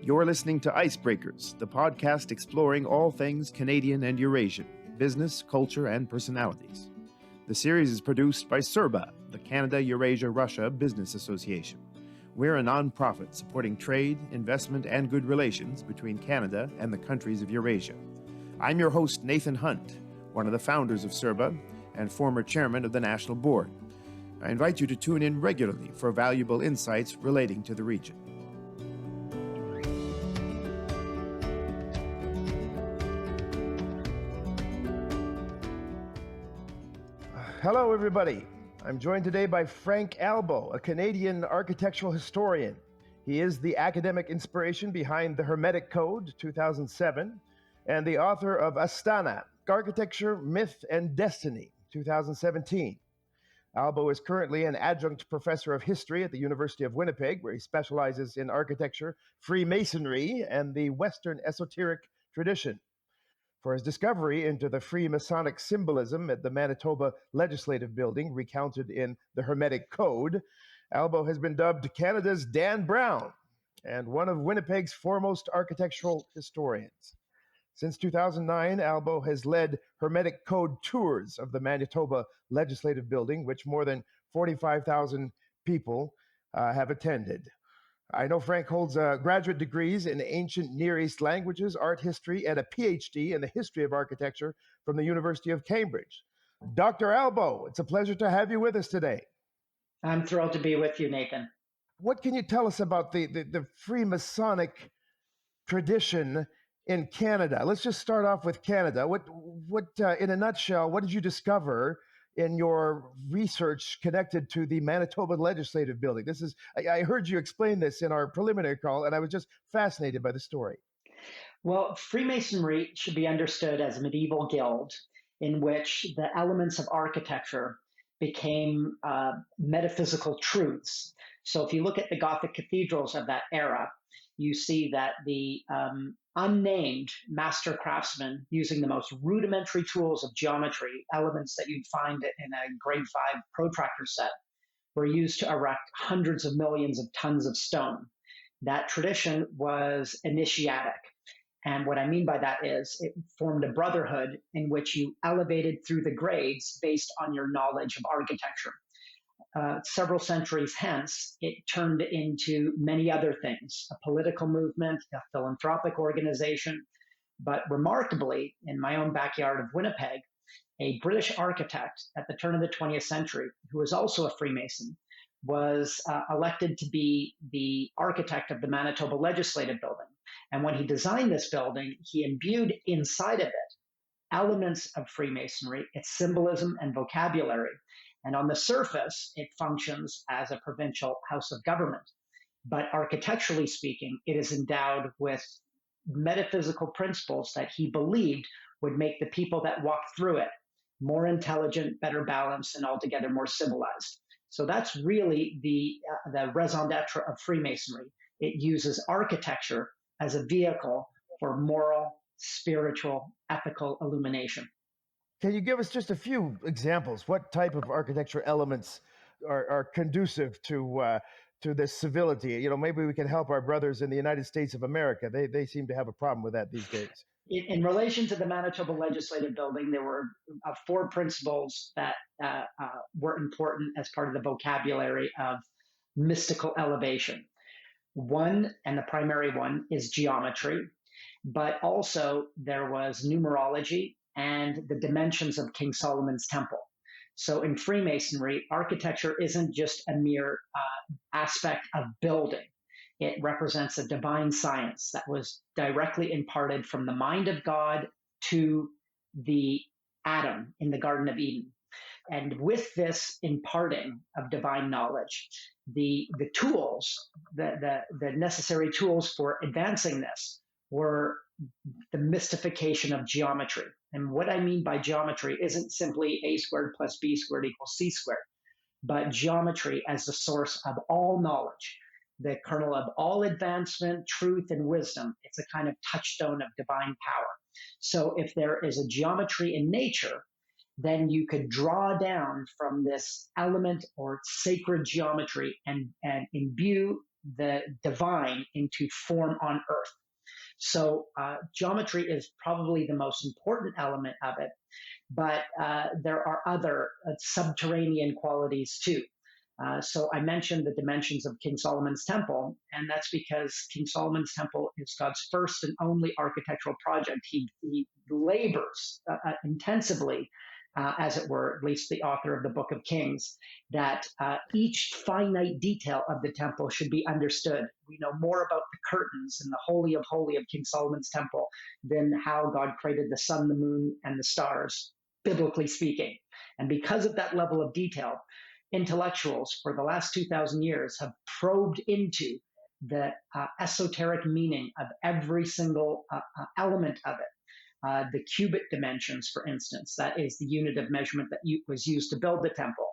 You're listening to Icebreakers, the podcast exploring all things Canadian and Eurasian, business, culture, and personalities. The series is produced by CERBA, the Canada, Eurasia, Russia Business Association. We're a non-profit supporting trade, investment, and good relations between Canada and the countries of Eurasia. I'm your host, Nathan Hunt, one of the founders of CERBA and former chairman of the National Board. I invite you to tune in regularly for valuable insights relating to the region. Hello, everybody. I'm joined today by Frank Albo, a Canadian architectural historian. He is the academic inspiration behind the Hermetic Code 2007 and the author of Astana, Architecture, Myth, and Destiny 2017. Albo is currently an adjunct professor of history at the University of Winnipeg, where he specializes in architecture, Freemasonry, and the Western esoteric tradition. For his discovery into the Freemasonic symbolism at the Manitoba Legislative Building, recounted in the Hermetic Code, Albo has been dubbed Canada's Dan Brown and one of Winnipeg's foremost architectural historians. Since 2009, Albo has led Hermetic Code Tours of the Manitoba Legislative Building, which more than 45,000 people have attended. I know Frank holds graduate degrees in ancient Near East languages, art history, and a PhD in the history of architecture from the University of Cambridge. Dr. Albo, it's a pleasure to have you with us today. I'm thrilled to be with you, Nathan. What can you tell us about the Freemasonic tradition in Canada? Let's just start off with Canada. What, in a nutshell, what did you discover in your research connected to the Manitoba Legislative Building? I heard you explain this in our preliminary call, and I was just fascinated by the story. Well, Freemasonry should be understood as a medieval guild in which the elements of architecture became metaphysical truths. So if you look at the Gothic cathedrals of that era, you see that the unnamed master craftsmen using the most rudimentary tools of geometry, elements that you'd find in a grade 5 protractor set, were used to erect hundreds of millions of tons of stone. That tradition was initiatic. And what I mean by that is it formed a brotherhood in which you elevated through the grades based on your knowledge of architecture. Several centuries hence, it turned into many other things, a political movement, a philanthropic organization. But remarkably, in my own backyard of Winnipeg, a British architect at the turn of the 20th century, who was also a Freemason, was elected to be the architect of the Manitoba Legislative Building. And when he designed this building, he imbued inside of it elements of Freemasonry, its symbolism and vocabulary. And on the surface, it functions as a provincial house of government. But architecturally speaking, it is endowed with metaphysical principles that he believed would make the people that walk through it more intelligent, better balanced, and altogether more civilized. So that's really the raison d'etre of Freemasonry. It uses architecture as a vehicle for moral, spiritual, ethical illumination. Can you give us just a few examples? What type of architecture elements are conducive to this civility? You know, maybe we can help our brothers in the United States of America. They seem to have a problem with that these days. In relation to the Manitoba Legislative Building, there were 4 principles that were important as part of the vocabulary of mystical elevation. One, and the primary one, is geometry, but also there was numerology and the dimensions of King Solomon's temple. So in Freemasonry, architecture isn't just a mere aspect of building. It represents a divine science that was directly imparted from the mind of God to the atom in the Garden of Eden. And with this imparting of divine knowledge, the tools, the necessary tools for advancing this were the mystification of geometry. And what I mean by geometry isn't simply a squared plus b squared equals c squared, but geometry as the source of all knowledge, the kernel of all advancement, truth, and wisdom. It's a kind of touchstone of divine power. So if there is a geometry in nature, then you could draw down from this element or sacred geometry and imbue the divine into form on earth. So geometry is probably the most important element of it, but there are other subterranean qualities too. So I mentioned the dimensions of King Solomon's temple, and that's because King Solomon's temple is God's first and only architectural project. He labors intensively, as it were, at least the author of the Book of Kings, that each finite detail of the temple should be understood. We know more about the curtains and the Holy of Holy of King Solomon's temple than how God created the sun, the moon, and the stars, biblically speaking. And because of that level of detail, intellectuals for the last 2,000 years have probed into the esoteric meaning of every single element of it. The cubit dimensions, for instance, that is the unit of measurement that was used to build the temple.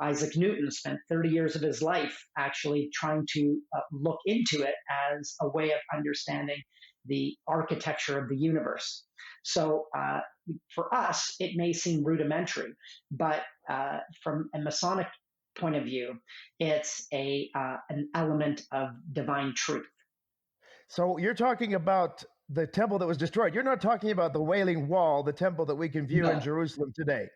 Isaac Newton spent 30 years of his life actually trying to look into it as a way of understanding the architecture of the universe. So for us, it may seem rudimentary, but from a Masonic point of view, it's an element of divine truth. So you're talking about the temple that was destroyed. You're not talking about the Wailing Wall, the temple that we can view in Jerusalem today.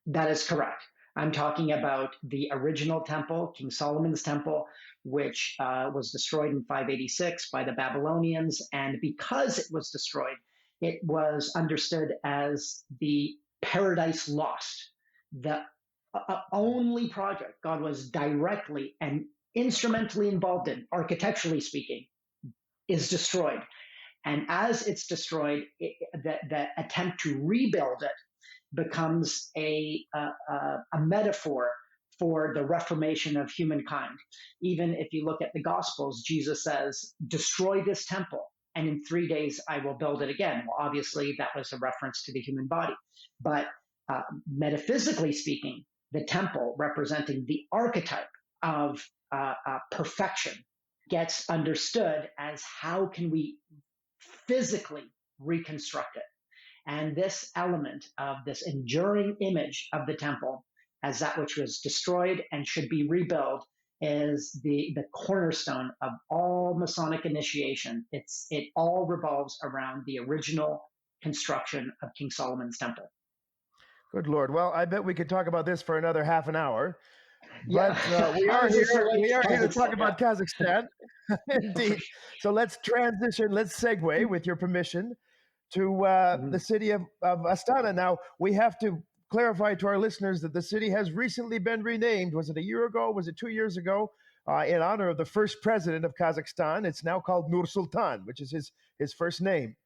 That is correct. I'm talking about the original temple, King Solomon's temple, which was destroyed in 586 by the Babylonians. And because it was destroyed, it was understood as the paradise lost, the only project God was directly and instrumentally involved in, architecturally speaking, is destroyed. And as it's destroyed, the attempt to rebuild it becomes a metaphor for the reformation of humankind. Even if you look at the Gospels, Jesus says, destroy this temple, and in 3 days I will build it again. Well, obviously, that was a reference to the human body. But metaphysically speaking, the temple, representing the archetype of perfection, gets understood as how can we physically reconstruct it. And this element of this enduring image of the temple as that which was destroyed and should be rebuilt is the cornerstone of all Masonic initiation. It all revolves around the original construction of King Solomon's temple. Good Lord. Well, I bet we could talk about this for another half an hour. Yeah. But we are here to talk about Kazakhstan. Indeed. So let's transition, let's segue, with your permission, to the city of Astana. Now, we have to clarify to our listeners that the city has recently been renamed. Was it a year ago? Was it 2 years ago? In honor of the first president of Kazakhstan. It's now called Nur-Sultan, which is his first name.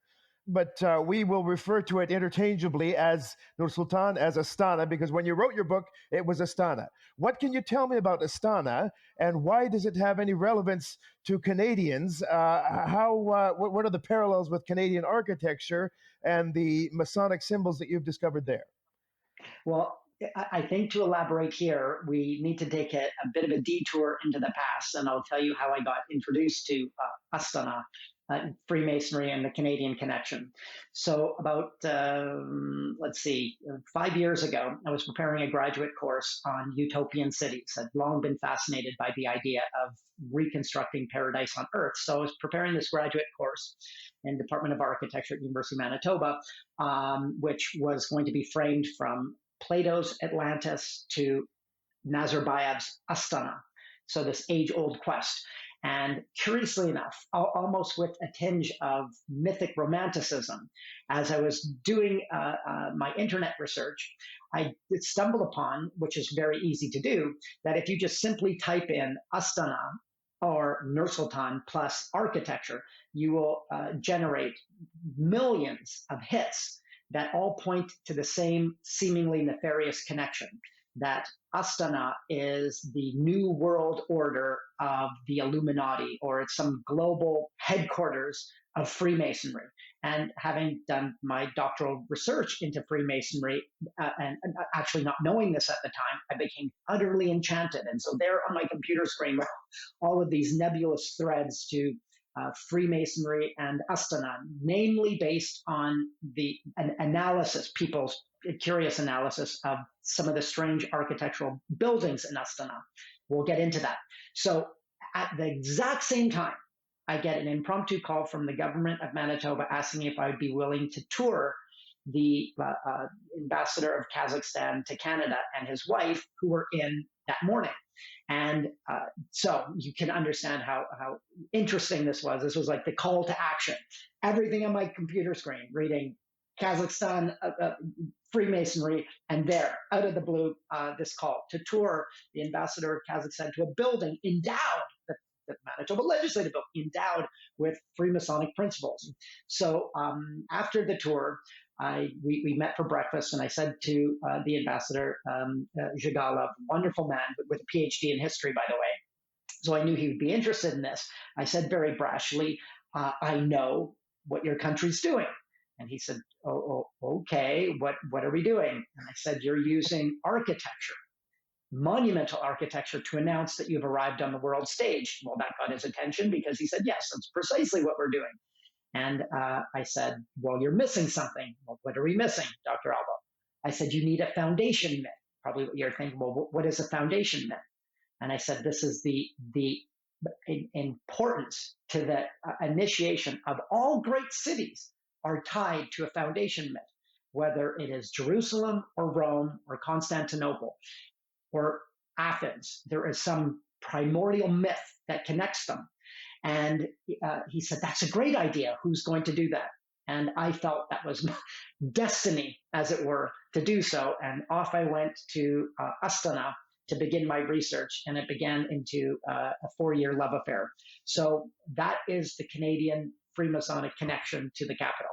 But we will refer to it interchangeably as Nur-Sultan, as Astana, because when you wrote your book, it was Astana. What can you tell me about Astana, and why does it have any relevance to Canadians? What are the parallels with Canadian architecture and the Masonic symbols that you've discovered there? Well, I think to elaborate here, we need to take a bit of a detour into the past, and I'll tell you how I got introduced to Astana, Freemasonry and the Canadian connection. So about, 5 years ago, I was preparing a graduate course on utopian cities. I'd long been fascinated by the idea of reconstructing paradise on Earth. So I was preparing this graduate course in Department of Architecture at University of Manitoba, which was going to be framed from Plato's Atlantis to Nazarbayev's Astana. So this age-old quest. And curiously enough, almost with a tinge of mythic romanticism, as I was doing my internet research, I stumbled upon, which is very easy to do, that if you just simply type in Astana or Nur-Sultan plus architecture, you will generate millions of hits that all point to the same seemingly nefarious connection, that Astana is the new world order of the Illuminati, or it's some global headquarters of Freemasonry. And having done my doctoral research into Freemasonry, and actually not knowing this at the time, I became utterly enchanted. And so there on my computer screen were all of these nebulous threads to Freemasonry and Astana, namely based on an analysis, people's curious analysis of some of the strange architectural buildings in Astana. We'll get into that. So At the exact same time, I get an impromptu call from the government of Manitoba asking if I would be willing to tour the ambassador of Kazakhstan to Canada and his wife, who were in that morning. And so you can understand how interesting this was. This was like the call to action. Everything on my computer screen, reading Kazakhstan, Freemasonry, and there, out of the blue, this call to tour the ambassador of Kazakhstan to a building endowed, the Manitoba Legislative Building, endowed with Freemasonic principles. So after the tour, we met for breakfast, and I said to the ambassador, Zhigalov, wonderful man with a PhD in history, by the way. So I knew he would be interested in this. I said very brashly, I know what your country's doing. And he said, oh, okay, what are we doing? And I said, you're using architecture, monumental architecture, to announce that you've arrived on the world stage. Well, that got his attention because he said, yes, that's precisely what we're doing. And I said, well, you're missing something. Well, what are we missing, Dr. Albo? I said, you need a foundation myth. Probably what you're thinking, well, what is a foundation myth? And I said, this is the importance to the initiation of all great cities are tied to a foundation myth, whether it is Jerusalem or Rome or Constantinople or Athens. There is some primordial myth that connects them. And he said, that's a great idea. Who's going to do that? And I felt that was destiny, as it were, to do so. And off I went to Astana to begin my research, and it began into a 4-year love affair. So that is the Canadian Freemasonic connection to the capital.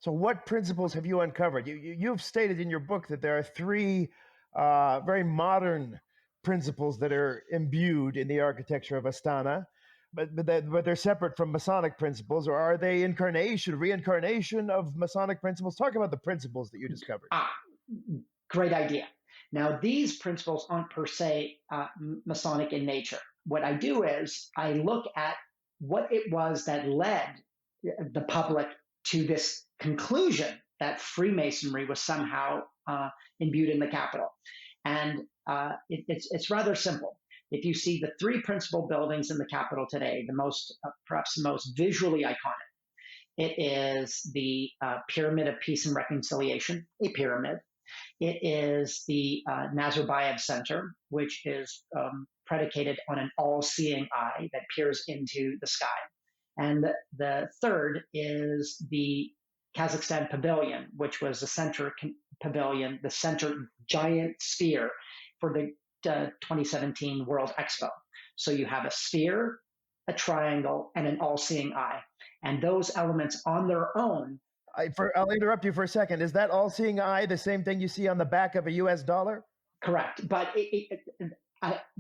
So what principles have you uncovered? You've stated in your book that there are 3 very modern principles that are imbued in the architecture of Astana, but they're separate from Masonic principles, or are they reincarnation of Masonic principles? Talk about the principles that you discovered. Great idea. Now, these principles aren't per se Masonic in nature. What I do is I look at what it was that led the public to this conclusion that Freemasonry was somehow imbued in the capital. And it's rather simple. If you see the 3 principal buildings in the capital today, the most, perhaps the most visually iconic, it is the Pyramid of Peace and Reconciliation, a pyramid. It is the Nazarbayev Center, which is predicated on an all-seeing eye that peers into the sky. And the third is the Kazakhstan Pavilion, which was the center pavilion, the center giant sphere for the 2017 World Expo. So you have a sphere, a triangle, and an all-seeing eye. And those elements on their own. I'll interrupt you for a second. Is that all-seeing eye the same thing you see on the back of a US dollar? Correct. But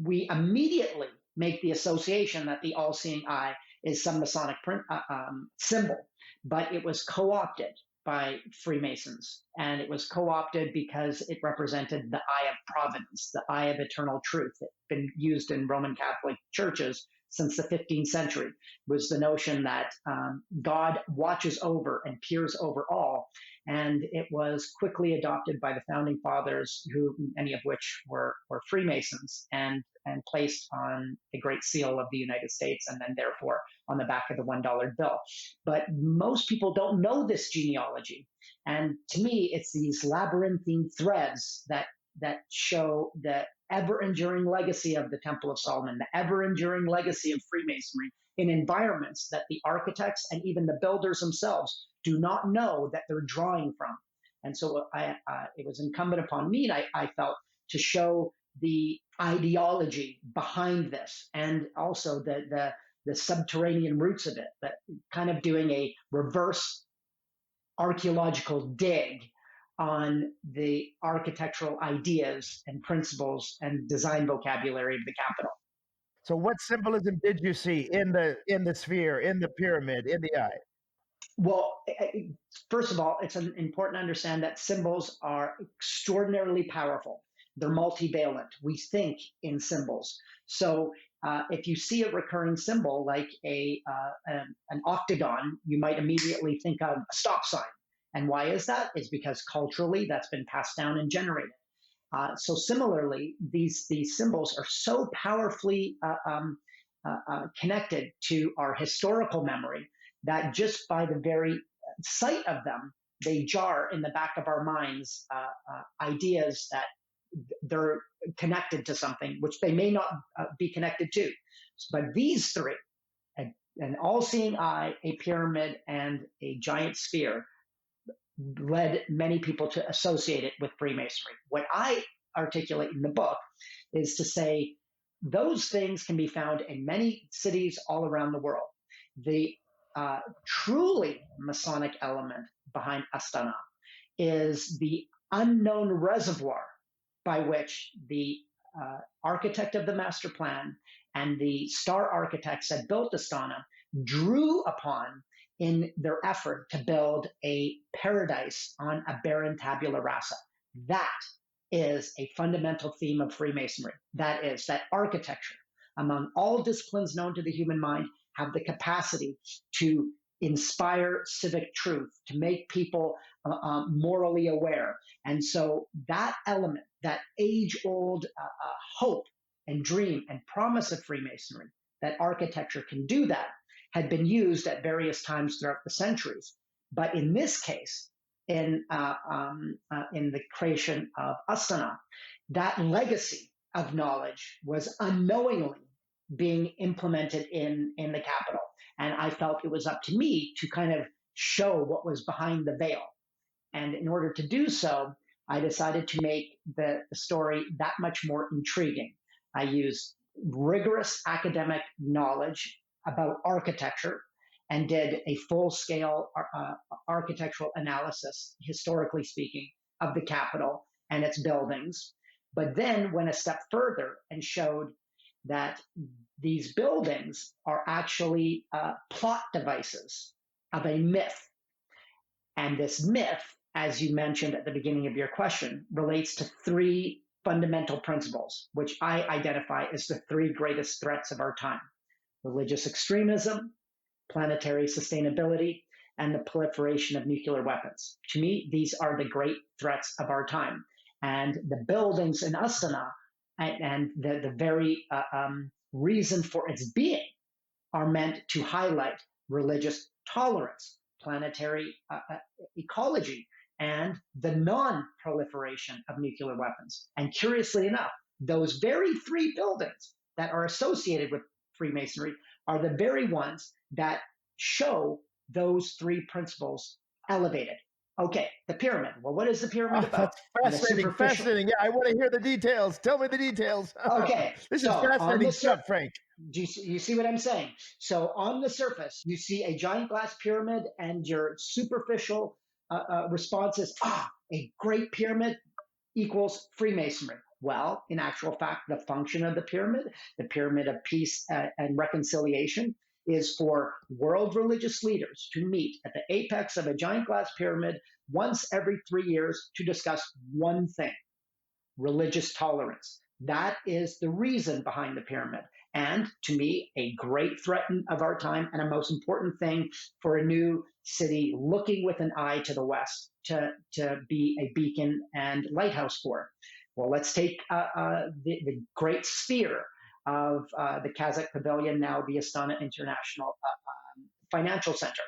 we immediately make the association that the all-seeing eye is some Masonic symbol, but it was co-opted by Freemasons, and it was co-opted because it represented the eye of providence, the eye of eternal truth. It's been used in Roman Catholic churches since the 15th century. It was the notion that God watches over and peers over all, and it was quickly adopted by the founding fathers, who many of which were Freemasons, and placed on the Great Seal of the United States, and then therefore on the back of the $1 bill. But most people don't know this genealogy. And to me, it's these labyrinthine threads that show the ever-enduring legacy of the Temple of Solomon, the ever-enduring legacy of Freemasonry in environments that the architects and even the builders themselves do not know that they're drawing from. And so it was incumbent upon me, and I felt, to show the ideology behind this, and also the subterranean roots of it, that kind of doing a reverse archaeological dig on the architectural ideas and principles and design vocabulary of the capital. So what symbolism did you see in the sphere, in the pyramid, in the eye? Well, first of all, it's important to understand that symbols are extraordinarily powerful. They're multivalent. We think in symbols. So if you see a recurring symbol like an octagon, you might immediately think of a stop sign. And why is that? It's because culturally that's been passed down and generated. So similarly, these symbols are so powerfully connected to our historical memory that just by the very sight of them, they jar in the back of our minds ideas that they're connected to something which they may not be connected to. But these three, an all-seeing eye, a pyramid, and a giant sphere, led many people to associate it with Freemasonry. What I articulate in the book is to say those things can be found in many cities all around the world. The truly Masonic element behind Astana is the unknown reservoir by which the architect of the master plan and the star architects that built Astana drew upon in their effort to build a paradise on a barren tabula rasa. That is a fundamental theme of Freemasonry. That is, that architecture, among all disciplines known to the human mind, have the capacity to inspire civic truth, to make people morally aware. And so that element, that age-old hope and dream and promise of Freemasonry, that architecture can do that, had been used at various times throughout the centuries. But in this case, in the creation of Astana, that legacy of knowledge was unknowingly being implemented in the capital. And I felt it was up to me to kind of show what was behind the veil. And in order to do so, I decided to make the story that much more intriguing. I used rigorous academic knowledge about architecture and did a full-scale architectural analysis, historically speaking, of the capital and its buildings, but then went a step further and showed that these buildings are actually plot devices of a myth. And this myth, as you mentioned at the beginning of your question, relates to three fundamental principles, which I identify as the three greatest threats of our time: religious extremism, planetary sustainability, and the proliferation of nuclear weapons. To me, these are the great threats of our time. And the buildings in Astana and the very reason for its being are meant to highlight religious tolerance, planetary ecology, and the non-proliferation of nuclear weapons. And curiously enough, those very three buildings that are associated with Freemasonry are the very ones that show those three principles elevated. Okay, the pyramid. Well, what is the pyramid about? That's fascinating. Yeah, I want to hear the details. Tell me the details. Okay. This is fascinating stuff, Frank. Do you see what I'm saying? So on the surface, you see a giant glass pyramid, and your superficial response is, a great pyramid equals Freemasonry. Well, in actual fact, the function of the pyramid of peace and reconciliation, is for world religious leaders to meet at the apex of a giant glass pyramid once every 3 years to discuss one thing: religious tolerance. That is the reason behind the pyramid. And to me, a great threat of our time, and a most important thing for a new city looking with an eye to the west to be a beacon and lighthouse for. Well, let's take the great sphere of the Kazakh pavilion, now the Astana International Financial Center.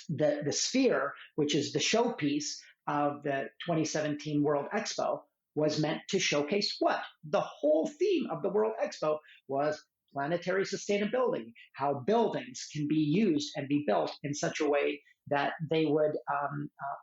The sphere, which is the showpiece of the 2017 World Expo, was meant to showcase what? The whole theme of the World Expo was planetary sustainability, how buildings can be used and be built in such a way that they would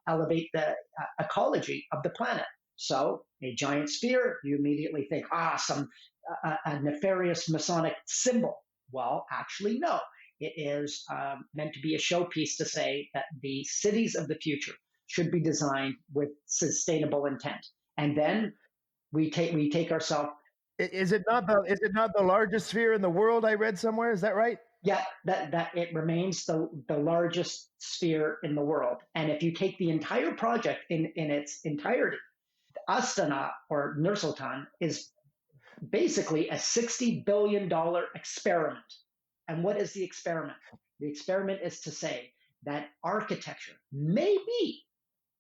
elevate the ecology of the planet. So a giant sphere, you immediately think, a nefarious Masonic symbol. Well, actually, no. It is meant to be a showpiece to say that the cities of the future should be designed with sustainable intent. And then we take ourselves. Is it not the largest sphere in the world? I read somewhere. Is that right? Yeah, that it remains the largest sphere in the world. And if you take the entire project in its entirety, Astana, or Nur-Sultan, is basically a $60 billion experiment. And what is the experiment? The experiment is to say that architecture may be,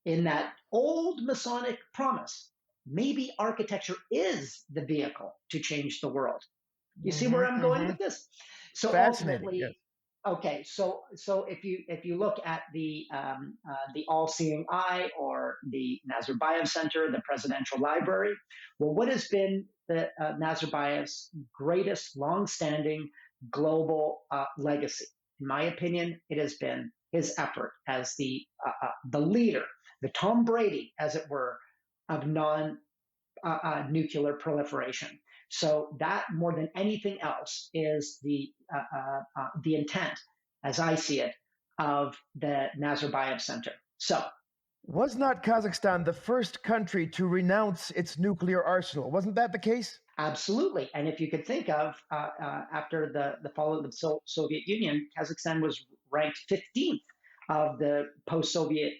in that old Masonic promise, maybe architecture is the vehicle to change the world. You see where I'm going with this? So Fascinating. ultimately, Yes. okay, so if you look at the all-seeing eye or the Nazarbayev Center, the Presidential Library, well, what has been the Nazarbayev's greatest long-standing global legacy? In my opinion, it has been his effort as the leader, the Tom Brady, as it were, of non nuclear proliferation. So that more than anything else is the intent, as I see it, of the Nazarbayev Center. So Was not Kazakhstan the first country to renounce its nuclear arsenal? Wasn't that the case? absolutely, and if you could think of after the fall of the Soviet Union, Kazakhstan was ranked 15th of the post-Soviet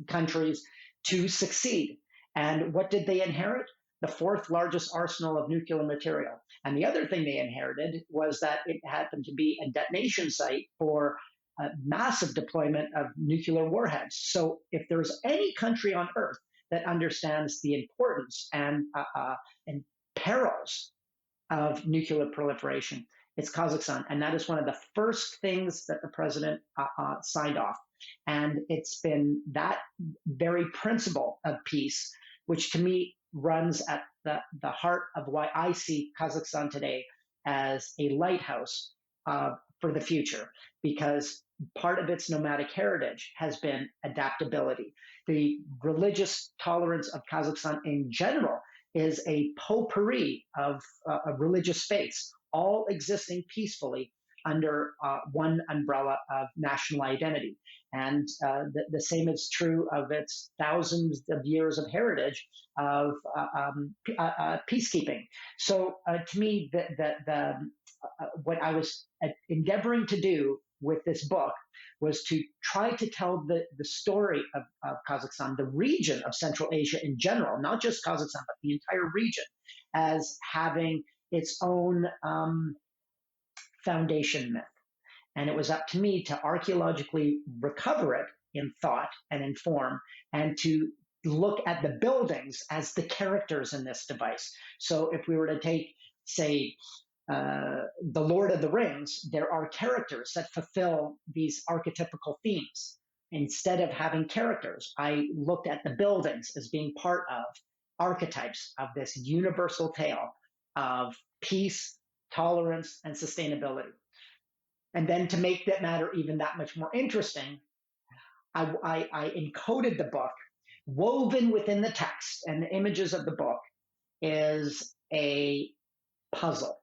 countries to succeed. And what did they inherit? The fourth largest arsenal of nuclear material. And the other thing they inherited was that it happened to be a detonation site for a massive deployment of nuclear warheads. So if there's any country on earth that understands the importance and perils of nuclear proliferation, it's Kazakhstan. And that is one of the first things that the president signed off. And it's been that very principle of peace, which to me runs at the heart of why I see Kazakhstan today as a lighthouse for the future, because part of its nomadic heritage has been adaptability. The religious tolerance of Kazakhstan in general is a potpourri of religious faiths, all existing peacefully under one umbrella of national identity. And the same is true of its thousands of years of heritage of peacekeeping. So to me, what I was endeavoring to do with this book was to try to tell the story of Kazakhstan, the region of Central Asia in general, not just Kazakhstan, but the entire region, as having its own foundation myth. And it was up to me to archaeologically recover it in thought and in form, and to look at the buildings as the characters in this device. So if we were to take, say, the Lord of the Rings, there are characters that fulfill these archetypical themes. Instead of having characters, I looked at the buildings as being part of archetypes of this universal tale of peace, tolerance, and sustainability. And then to make that matter even that much more interesting, I encoded the book. Woven within the text and the images of the book is a puzzle.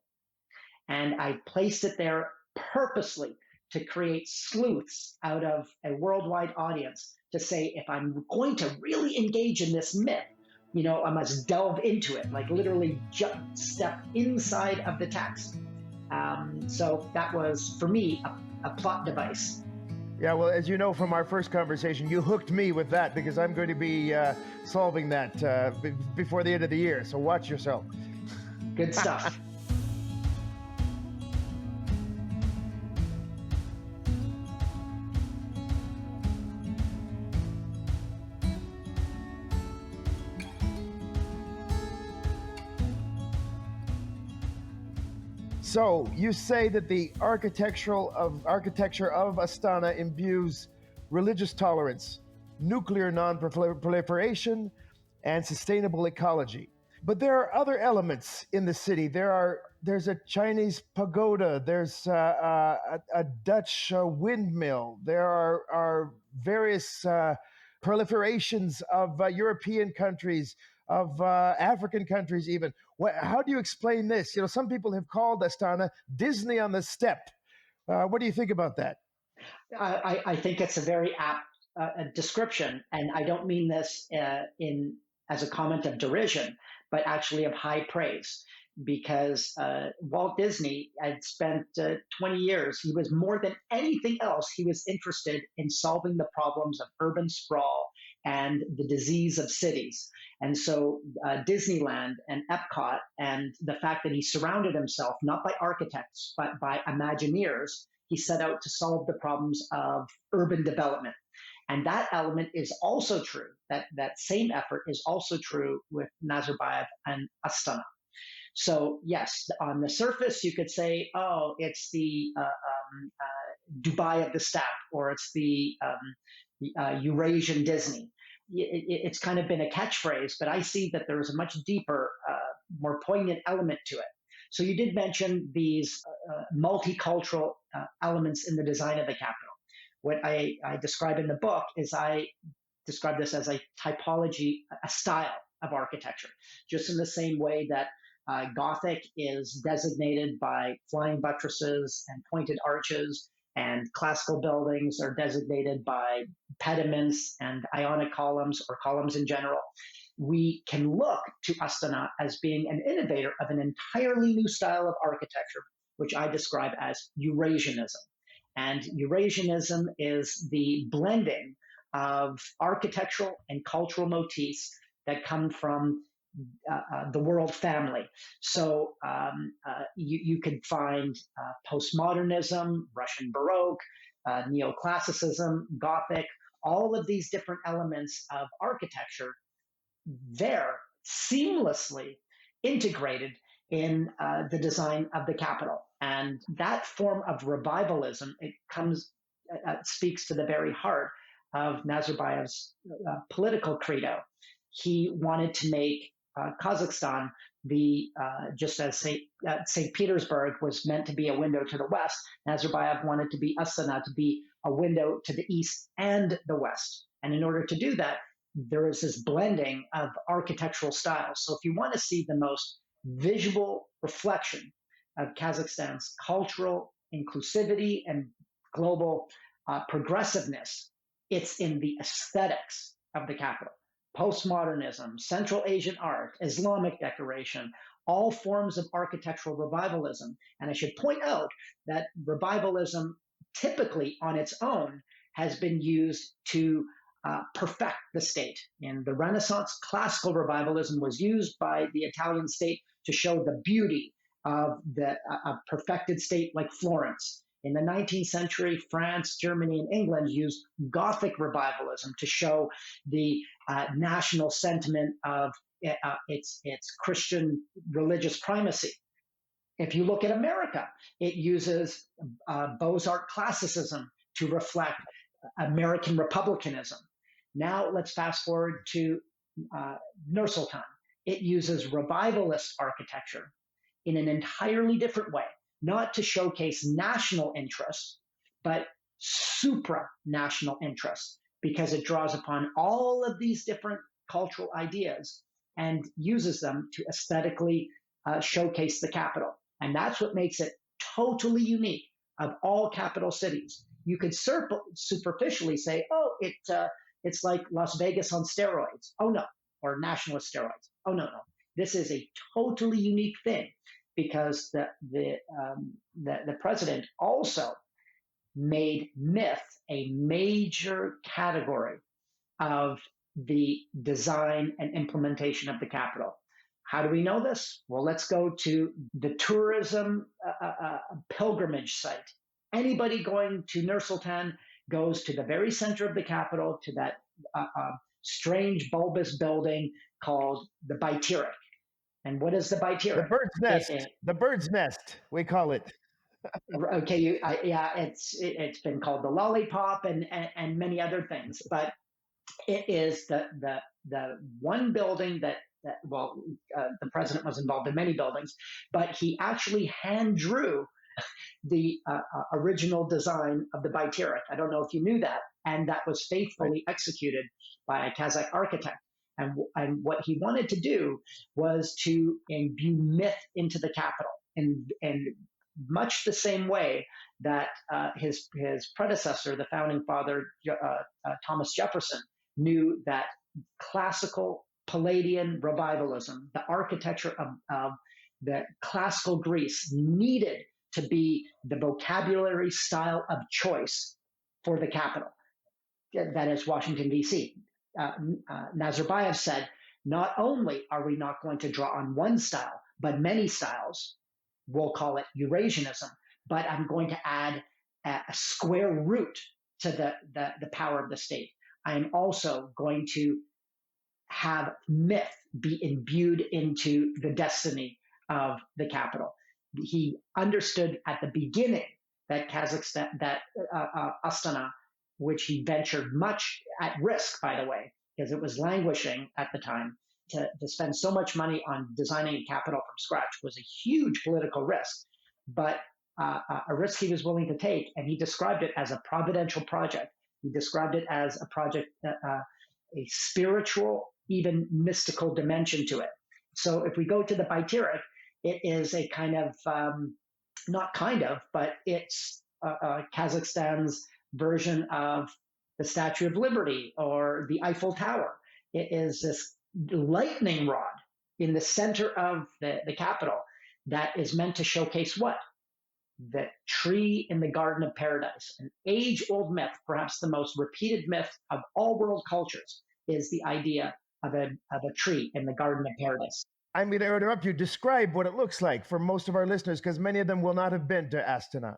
And I placed it there purposely to create sleuths out of a worldwide audience, to say, if I'm going to really engage in this myth, I must delve into it, like literally step inside of the text. So that was, for me, a plot device. Yeah, well, as you know from our first conversation, you hooked me with that, because I'm going to be solving that before the end of the year. So watch yourself. Good stuff. So you say that the architecture of Astana imbues religious tolerance, nuclear non-proliferation, and sustainable ecology. But there are other elements in the city. There's a Chinese pagoda. There's a Dutch windmill. There are various proliferations of European countries, of African countries even. How do you explain this? Some people have called Astana Disney on the steppe. What do you think about that? I think it's a very apt description, and I don't mean this as a comment of derision, but actually of high praise, because Walt Disney had spent 20 years. He was, more than anything else, he was interested in solving the problems of urban sprawl and the disease of cities. And so Disneyland and Epcot, and the fact that he surrounded himself not by architects, but by Imagineers, he set out to solve the problems of urban development. And that element is also true. That same effort is also true with Nazarbayev and Astana. So yes, on the surface, you could say, oh, it's the Dubai of the steppe, or it's the Eurasian Disney. It's kind of been a catchphrase, but I see that there is a much deeper, more poignant element to it. So you did mention these multicultural elements in the design of the capital. What I describe in the book is I describe this as a typology, a style of architecture, just in the same way that Gothic is designated by flying buttresses and pointed arches, and classical buildings are designated by pediments and Ionic columns or columns in general. We can look to Astana as being an innovator of an entirely new style of architecture, which I describe as Eurasianism. And Eurasianism is the blending of architectural and cultural motifs that come from the world family. So you could find postmodernism, Russian Baroque, neoclassicism, Gothic, all of these different elements of architecture there seamlessly integrated in the design of the capital. And that form of revivalism, it speaks to the very heart of Nazarbayev's political credo. He wanted to make Kazakhstan just as St. Petersburg was meant to be a window to the west, Nazarbayev wanted to be Astana to be a window to the east and the west. And in order to do that, there is this blending of architectural styles. So if you want to see the most visual reflection of Kazakhstan's cultural inclusivity and global progressiveness, it's in the aesthetics of the capital. Postmodernism, Central Asian art, Islamic decoration, all forms of architectural revivalism. And I should point out that revivalism typically on its own has been used to perfect the state. In the Renaissance, classical revivalism was used by the Italian state to show the beauty of a perfected state like Florence. In the 19th century, France, Germany, and England used Gothic revivalism to show the national sentiment of its Christian religious primacy. If you look at America, it uses Beaux-Arts classicism to reflect American republicanism. Now let's fast forward to Nur-Sultan. It uses revivalist architecture in an entirely different way, not to showcase national interest, but supranational interest, because it draws upon all of these different cultural ideas and uses them to aesthetically showcase the capital. And that's what makes it totally unique of all capital cities. You could superficially say, oh, it's like Las Vegas on steroids. Oh, no. Or nationalist steroids. Oh, no. This is a totally unique thing, because the president also made myth a major category of the design and implementation of the capital. How do we know this? Well, let's go to the tourism pilgrimage site. Anybody going to Nur-Sultan goes to the very center of the capital, to that strange bulbous building called the Bayterik. And what is the Bayterik? The bird's nest. The bird's nest, we call it. Okay, it's been called the lollipop and many other things, but it is the one building that the president was involved in many buildings, but he actually hand drew the original design of the Bayterik. I don't know if you knew that, and that was faithfully executed by a Kazakh architect. And what he wanted to do was to imbue myth into the capital, and much the same way that his predecessor, the founding father, Thomas Jefferson, knew that classical Palladian revivalism, the architecture of the classical Greece, needed to be the vocabulary style of choice for the capital, that is Washington, D.C. Nazarbayev said, not only are we not going to draw on one style, but many styles, we'll call it Eurasianism, but I'm going to add a square root to the power of the state. I'm also going to have myth be imbued into the destiny of the capital. He understood at the beginning that Kazakhstan, that Astana, which he ventured much at risk, by the way, because it was languishing at the time, to spend so much money on designing a capital from scratch was a huge political risk, but a risk he was willing to take. And he described it as a providential project. He described it as a project, a spiritual, even mystical dimension to it. So if we go to the Baiteric, it is a kind of, not kind of, but it's Kazakhstan's version of the Statue of Liberty or the Eiffel Tower. It is this lightning rod in the center of the capital that is meant to showcase what? The tree in the Garden of Paradise. An age-old myth, perhaps the most repeated myth of all world cultures, is the idea of a tree in the Garden of Paradise. I'm going to interrupt you. Describe what it looks like for most of our listeners, because many of them will not have been to Astana.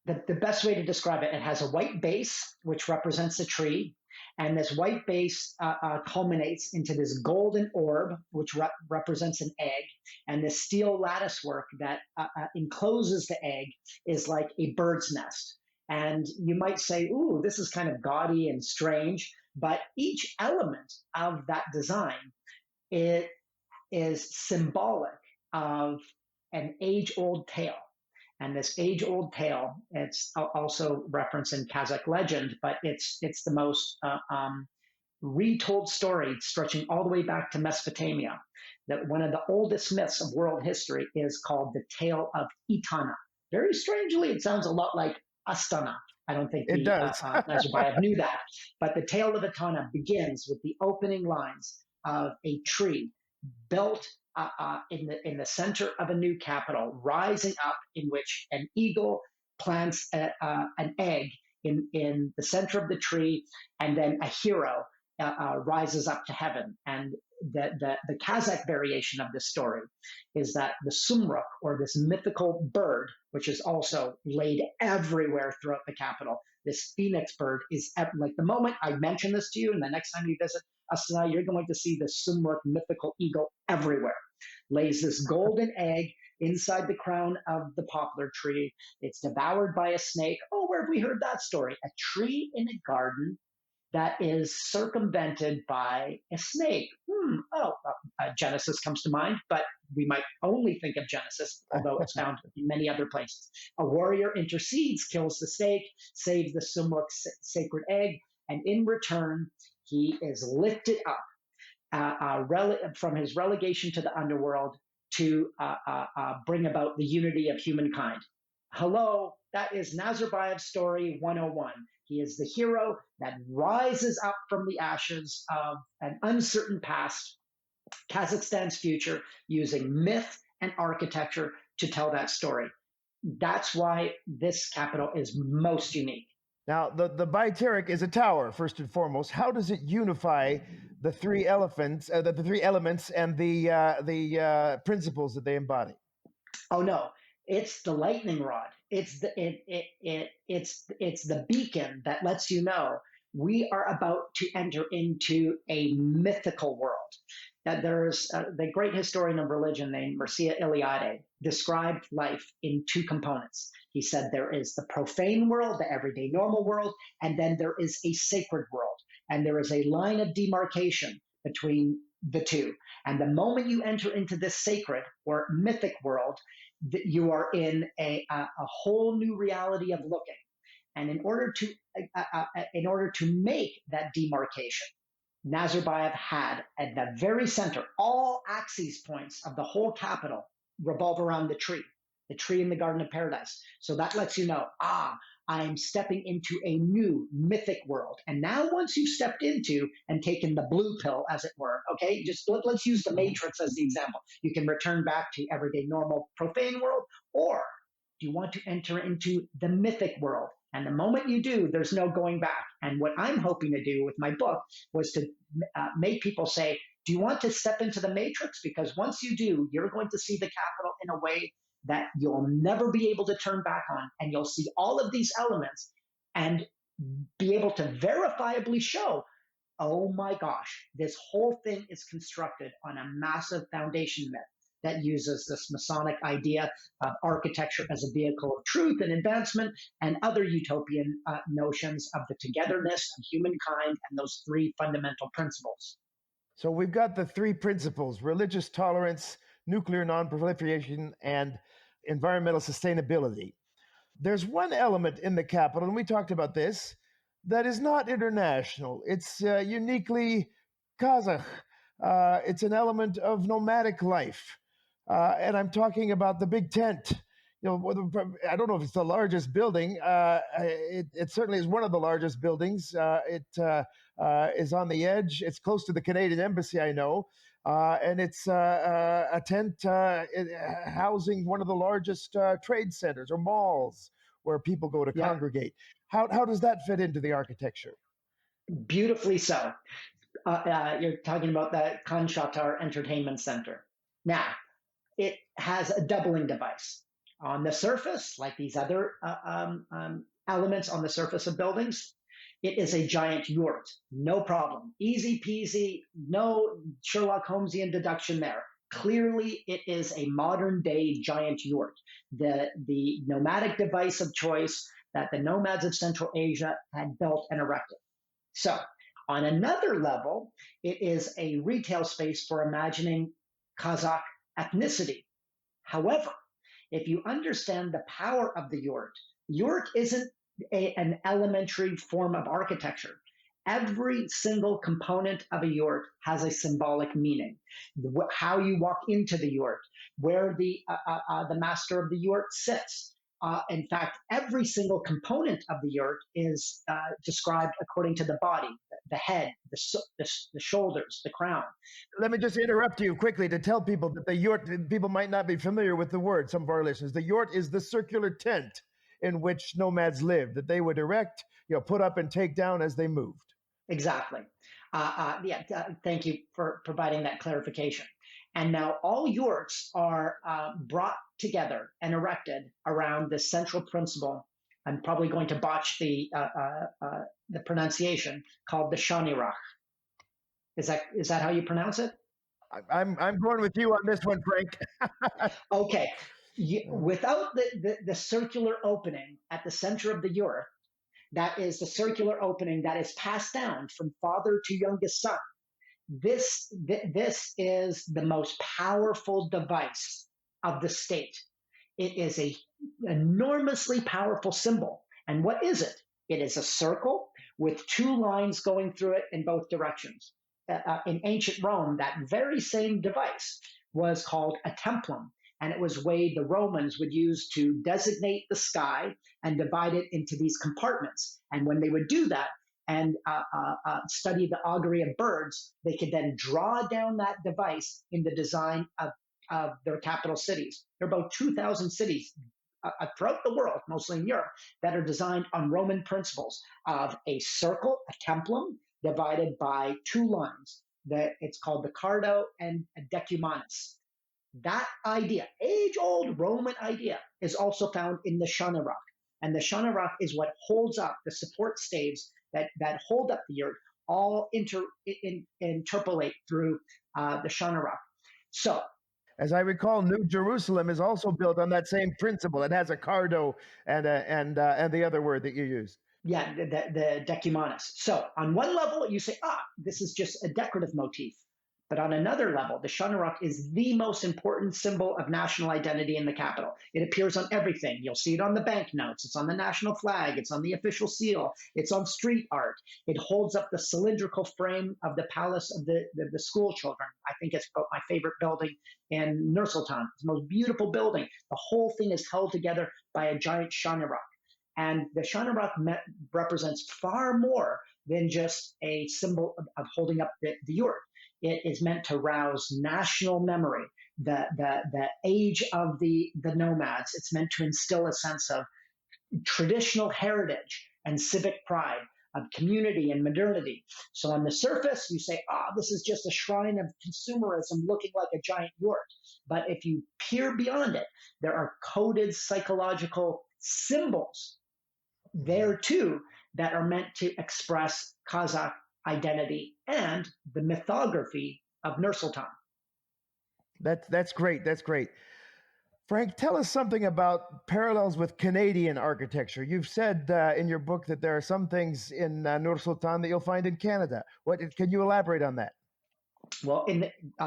The best way to describe it, it has a white base, which represents the tree. And this white base culminates into this golden orb, which represents an egg. And this steel lattice work that encloses the egg is like a bird's nest. And you might say, ooh, this is kind of gaudy and strange. But each element of that design, it is symbolic of an age-old tale. And this age-old tale, it's also referenced in Kazakh legend, but it's the most retold story stretching all the way back to Mesopotamia. That one of the oldest myths of world history is called the Tale of Etana. Very strangely, it sounds a lot like Astana. I don't think it does. Nazarbayev knew that. But the Tale of Etana begins with the opening lines of a tree built in the center of a new capital, rising up, in which an eagle plants an egg in the center of the tree, and then a hero rises up to heaven. And the Kazakh variation of this story is that the sumruk, or this mythical bird, which is also laid everywhere throughout the capital, this phoenix bird is like the moment I mention this to you, and the next time you visit Astana, you're going to see the sumruk mythical eagle everywhere. Lays this golden egg inside the crown of the poplar tree. It's devoured by a snake. Oh, where have we heard that story? A tree in a garden that is circumvented by a snake. Genesis comes to mind, but we might only think of Genesis, although it's found in many other places. A warrior intercedes, kills the snake, saves the sumruk sacred egg, and in return, he is lifted up from his relegation to the underworld to bring about the unity of humankind. Hello, that is Nazarbayev's story 101. He is the hero that rises up from the ashes of an uncertain past, Kazakhstan's future, using myth and architecture to tell that story. That's why this capital is most unique. Now, the Baiteric is a tower, first and foremost. How does it unify the three elements and the principles that they embody? Oh no, it's the lightning rod. It's the beacon that lets you know we are about to enter into a mythical world. There's the great historian of religion named Mircea Eliade described life in two components. He said there is the profane world, the everyday normal world, and then there is a sacred world. And there is a line of demarcation between the two. And the moment you enter into this sacred or mythic world, you are in a whole new reality of looking. And in order to make that demarcation, Nazarbayev had at the very center, all axis points of the whole capital revolve around the tree in the Garden of Paradise. So that lets you know, I'm stepping into a new mythic world. And now once you've stepped into and taken the blue pill, as it were, okay, just let's use the Matrix as the example. You can return back to everyday normal profane world, or do you want to enter into the mythic world? And the moment you do, there's no going back. And what I'm hoping to do with my book was to make people say, do you want to step into the Matrix? Because once you do, you're going to see the capital in a way that you'll never be able to turn back on. And you'll see all of these elements and be able to verifiably show, oh my gosh, this whole thing is constructed on a massive foundation myth. that uses this Masonic idea of architecture as a vehicle of truth and advancement, and other utopian notions of the togetherness of humankind and those three fundamental principles. So we've got the three principles: religious tolerance, nuclear non-proliferation, and environmental sustainability. There's one element in the capital, and we talked about this, that is not international. It's uniquely Kazakh. It's an element of nomadic life. And I'm talking about the big tent. You know, I don't know if it's the largest building. It certainly is one of the largest buildings. It is on the edge. It's close to the Canadian embassy, I know. And it's a tent housing one of the largest trade centers or malls where people go to congregate. How does that fit into the architecture? Beautifully so. You're talking about the Khan Shatar Entertainment Center. Now, it has a doubling device. On the surface, like these other elements on the surface of buildings, it is a giant yurt. No problem. Easy peasy, no Sherlock Holmesian deduction there. Clearly, it is a modern day giant yurt. The nomadic device of choice that the nomads of Central Asia had built and erected. So, on another level, it is a retail space for imagining Kazakh ethnicity. However, if you understand the power of the yurt isn't an elementary form of architecture. Every single component of a yurt has a symbolic meaning. How you walk into the yurt, where the master of the yurt sits. In fact, every single component of the yurt is described according to the body, the head, the shoulders, the crown. Let me just interrupt you quickly to tell people that the yurt, people might not be familiar with the word, some of our listeners. The yurt is the circular tent in which nomads live, that they would erect, put up and take down as they moved. Exactly. Thank you for providing that clarification. And now all yurts are brought together and erected around this central principle. I'm probably going to botch the pronunciation, called the Shanirach. Is that how you pronounce it? I'm going with you on this one, Frank. Okay. Without the circular opening at the center of the yurt, that is the circular opening that is passed down from father to youngest son. This is the most powerful device of the state. It is an enormously powerful symbol. And what is it? It is a circle with two lines going through it in both directions. In ancient Rome, that very same device was called a templum. And it was a way the Romans would use to designate the sky and divide it into these compartments. And when they would do that and study the augury of birds, they could then draw down that device in the design of their capital cities. There are about 2,000 cities throughout the world, mostly in Europe, that are designed on Roman principles of a circle, a templum, divided by two lines. It's called the Cardo and Decumanus. That idea, age-old Roman idea, is also found in the Shanirach. And the Shanirach is what holds up the support staves that hold up the yurt, all interpolate through the Shanirach. So, as I recall, New Jerusalem is also built on that same principle. It has a cardo and the other word that you used. Yeah, the decumanus. So on one level, you say, this is just a decorative motif. But on another level, the Shanirach is the most important symbol of national identity in the capital. It appears on everything. You'll see it on the banknotes. It's on the national flag. It's on the official seal. It's on street art. It holds up the cylindrical frame of the palace of the school children. I think it's about my favorite building in Nur-Sultan. It's the most beautiful building. The whole thing is held together by a giant Shanirach. And the Shanirach represents far more than just a symbol of holding up the yurt. It is meant to rouse national memory, the age of the nomads. It's meant to instill a sense of traditional heritage and civic pride, of community and modernity. So on the surface, you say, this is just a shrine of consumerism looking like a giant yurt. But if you peer beyond it, there are coded psychological symbols there too that are meant to express Kazakh identity and the mythography of Nur-Sultan. That's great. That's great. Frank, tell us something about parallels with Canadian architecture. You've said in your book that there are some things in Nur-Sultan that you'll find in Canada. Can you elaborate on that? Well,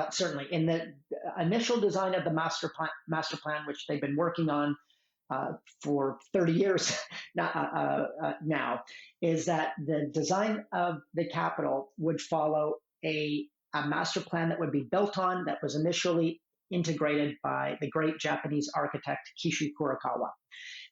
certainly in the initial design of the master plan, which they've been working on for 30 years now, is that the design of the capital would follow a master plan that would be built on, that was initially integrated by the great Japanese architect Kishu Kurokawa.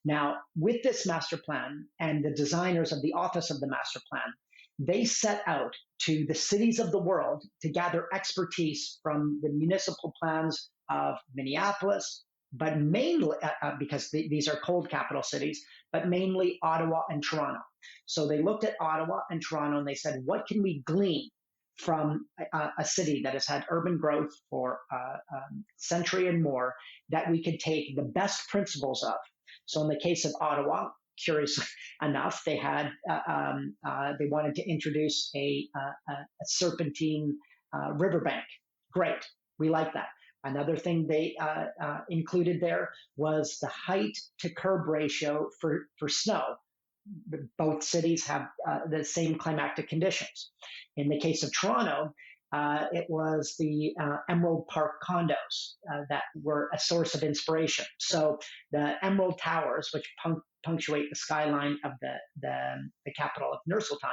Now, with this master plan and the designers of the office of the master plan, they set out to the cities of the world to gather expertise from the municipal plans of Minneapolis, but mainly, because these are cold capital cities, but mainly Ottawa and Toronto. So they looked at Ottawa and Toronto and they said, what can we glean from a city that has had urban growth for a century and more, that we could take the best principles of? So in the case of Ottawa, curiously enough, they had they wanted to introduce a serpentine riverbank. Great, we like that. Another thing they included there was the height to curb ratio for snow. Both cities have the same climatic conditions. In the case of Toronto, it was the Emerald Park condos that were a source of inspiration. So the Emerald Towers, which punctuate the skyline of the capital of Nur-Sultan,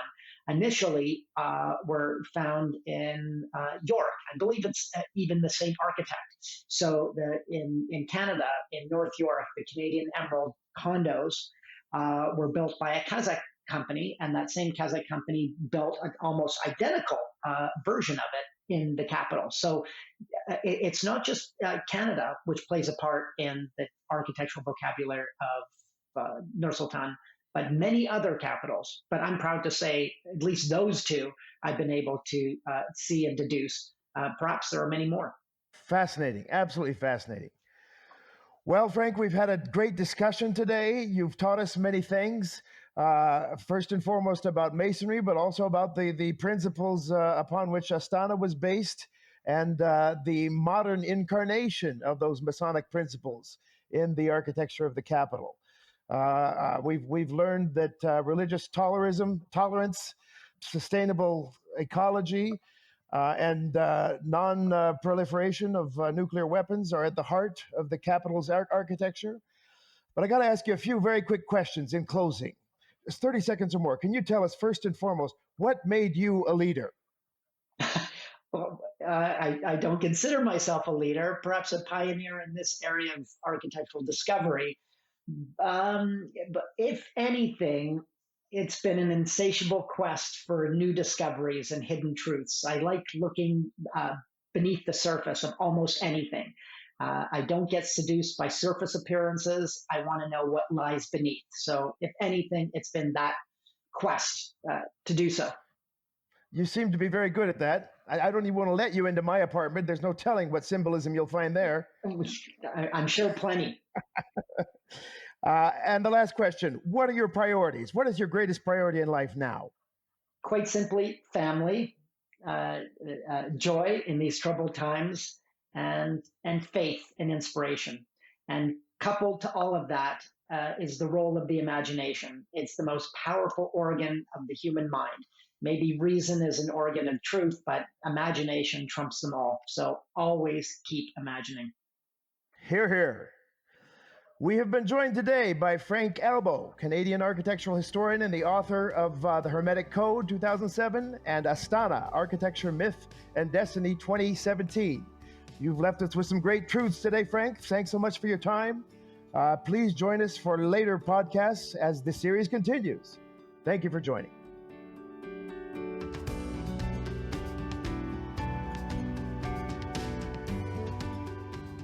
initially were found in York. I believe it's even the same architect. So in Canada, in North York, the Canadian Emerald condos were built by a Kazakh company, and that same Kazakh company built an almost identical version of it in the capital. So it's not just Canada which plays a part in the architectural vocabulary of Nur-Sultan, but many other capitals. But I'm proud to say at least those two I've been able to see and deduce. Perhaps there are many more. Fascinating, absolutely fascinating. Well, Frank, we've had a great discussion today. You've taught us many things, first and foremost about Masonry, but also about the principles upon which Astana was based, and the modern incarnation of those Masonic principles in the architecture of the capital. We've learned that religious tolerance, sustainable ecology, and non-proliferation of nuclear weapons are at the heart of the capital's architecture. But I got to ask you a few very quick questions in closing. It's 30 seconds or more. Can you tell us, first and foremost, what made you a leader? Well, I don't consider myself a leader, perhaps a pioneer in this area of architectural discovery. But if anything, it's been an insatiable quest for new discoveries and hidden truths. I like looking beneath the surface of almost anything. I don't get seduced by surface appearances. I want to know what lies beneath. So if anything, it's been that quest to do so. You seem to be very good at that. I don't even want to let you into my apartment. There's no telling what symbolism you'll find there. I'm sure plenty. And the last question, what are your priorities? What is your greatest priority in life now? Quite simply, family, joy in these troubled times, and faith and inspiration. And coupled to all of that is the role of the imagination. It's the most powerful organ of the human mind. Maybe reason is an organ of truth, but imagination trumps them all. So always keep imagining. Hear, hear. We have been joined today by Frank Albo, Canadian architectural historian and the author of the Hermetic Code 2007 and Astana, Architecture, Myth, and Destiny 2017. You've left us with some great truths today, Frank. Thanks so much for your time. Please join us for later podcasts as the series continues. Thank you for joining.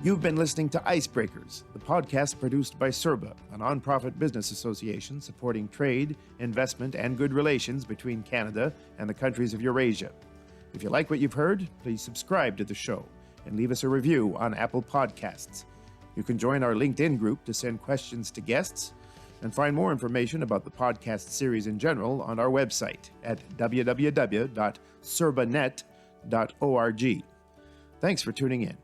You've been listening to Icebreakers, the podcast produced by CERBA, a nonprofit business association supporting trade, investment, and good relations between Canada and the countries of Eurasia. If you like what you've heard, please subscribe to the show and leave us a review on Apple Podcasts. You can join our LinkedIn group to send questions to guests and find more information about the podcast series in general on our website at www.serbanet.org. Thanks for tuning in.